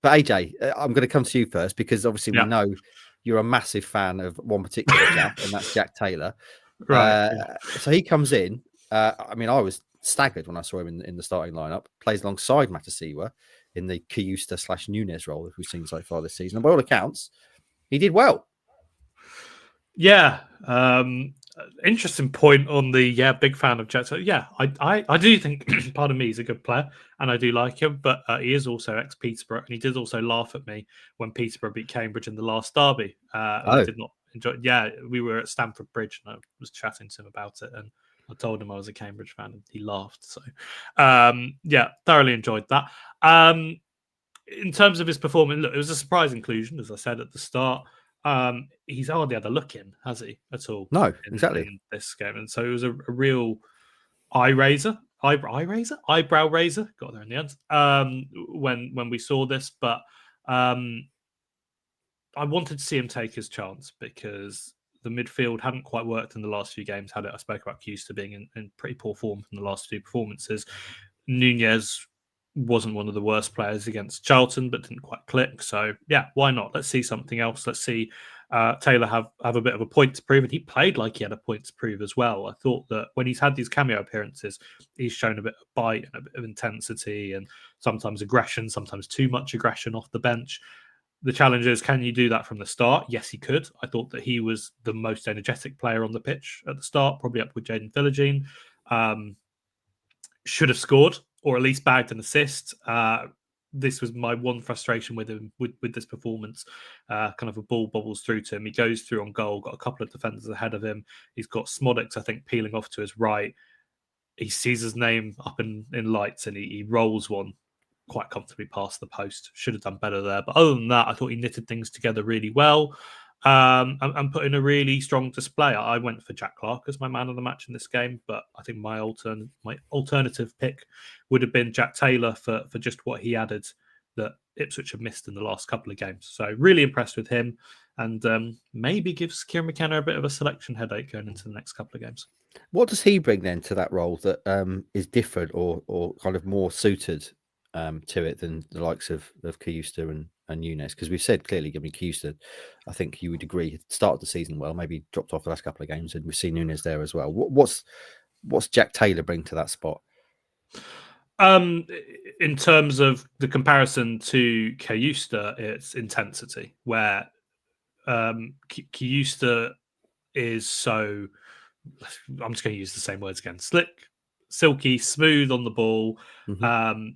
But AJ, I'm going to come to you first because obviously we Yeah. know you're a massive fan of one particular chap, and that's Jack Taylor. Right. So he comes in. I mean, I was staggered when I saw him in the starting lineup. Plays alongside Matasiwa in the Kiyusta / Nunes role that we've seen so far this season. And by all accounts, he did well. Yeah. Interesting point on the big fan of Jack. So I do think pardon me, he's a good player and I do like him, but he is also ex-Peterborough, and he did also laugh at me when Peterborough beat Cambridge in the last derby. And I did not enjoy it. Yeah, we were at Stamford Bridge and I was chatting to him about it, and I told him I was a Cambridge fan and he laughed. So thoroughly enjoyed that. In terms of his performance, look, it was a surprise inclusion, as I said at the start. He's hardly had a look in, has he, at all? No, exactly. In this game, and so it was a real eyebrow raiser. Got there in the end. When we saw this, but I wanted to see him take his chance because the midfield hadn't quite worked in the last few games. I spoke about Kiyusta being in pretty poor form from the last two performances. Nunez wasn't one of the worst players against Charlton, but didn't quite click. So yeah, why not? Let's see something else. Let's see Taylor have a bit of a point to prove, and he played like he had a point to prove as well. I thought that when he's had these cameo appearances, he's shown a bit of bite and a bit of intensity, and sometimes aggression, sometimes too much aggression off the bench. The challenge is, can you do that from the start? Yes, he could. I thought that he was the most energetic player on the pitch at the start, probably up with Jaden Philogene. Should have scored or at least bagged an assist. This was my one frustration with him with this performance. Kind of a ball bobbles through to him. He goes through on goal, got a couple of defenders ahead of him. He's got Smodics, I think, peeling off to his right. He sees his name up in lights and he rolls one quite comfortably past the post. Should have done better there. But other than that, I thought he knitted things together really well. And put in a really strong display. I went for Jack Clark as my man of the match in this game, but I think my alternative pick would have been Jack Taylor for just what he added that Ipswich have missed in the last couple of games. So really impressed with him, and maybe gives Kieran McKenna a bit of a selection headache going into the next couple of games. What does he bring then to that role that is different or kind of more suited to it than the likes of Kiyusta and Nunes? Because we've said clearly, I mean, Kiyusta, I think you would agree, started the season well, maybe dropped off the last couple of games, and we've seen Nunes there as well. What's Jack Taylor bring to that spot? In terms of the comparison to Kiyusta, it's intensity, where Kiyusta is so, I'm just going to use the same words again, slick, silky, smooth on the ball.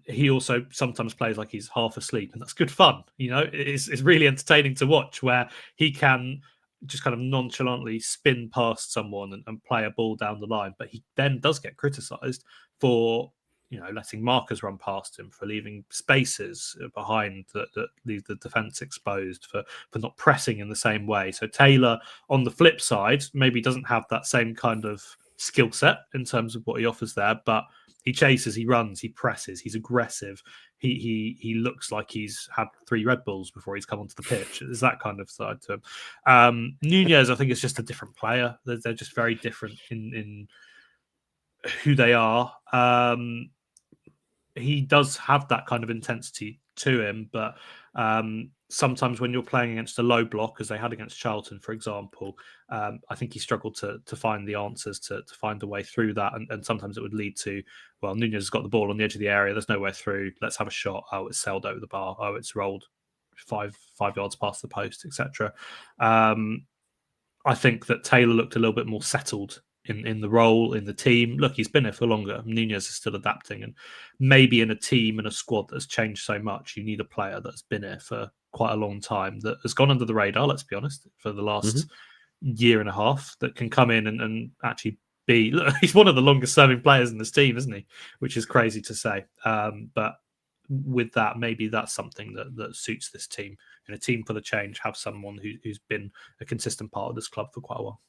He also sometimes plays like he's half asleep, and that's good fun. You know, it's really entertaining to watch, where he can just kind of nonchalantly spin past someone and play a ball down the line, but he then does get criticised for, you know, letting markers run past him, for leaving spaces behind that leave the defence exposed, for not pressing in the same way. So Taylor, on the flip side, maybe doesn't have that same kind of skill set in terms of what he offers there, but he chases, he runs, he presses, he's aggressive. He looks like he's had 3 Red Bulls before he's come onto the pitch. There's that kind of side to him. Nunez, I think, is just a different player. They're just very different in who they are. He does have that kind of intensity to him, but sometimes when you're playing against a low block, as they had against Charlton, for example, I think he struggled to find the answers, to find a way through that. And sometimes it would lead to, well, Nunez has got the ball on the edge of the area. There's no way through. Let's have a shot. Oh, it's sailed over the bar. Oh, it's rolled five yards past the post, etc. I think that Taylor looked a little bit more settled in the role, in the team. Look, he's been here for longer. Nunez is still adapting, and maybe in a team and a squad that's changed so much, you need a player that's been here for quite a long time, that has gone under the radar, let's be honest, for the last year and a half, that can come in and actually be... Look, he's one of the longest serving players in this team, isn't he? Which is crazy to say. But with that, maybe that's something that suits this team. In a team for the change, have someone who's been a consistent part of this club for quite a while.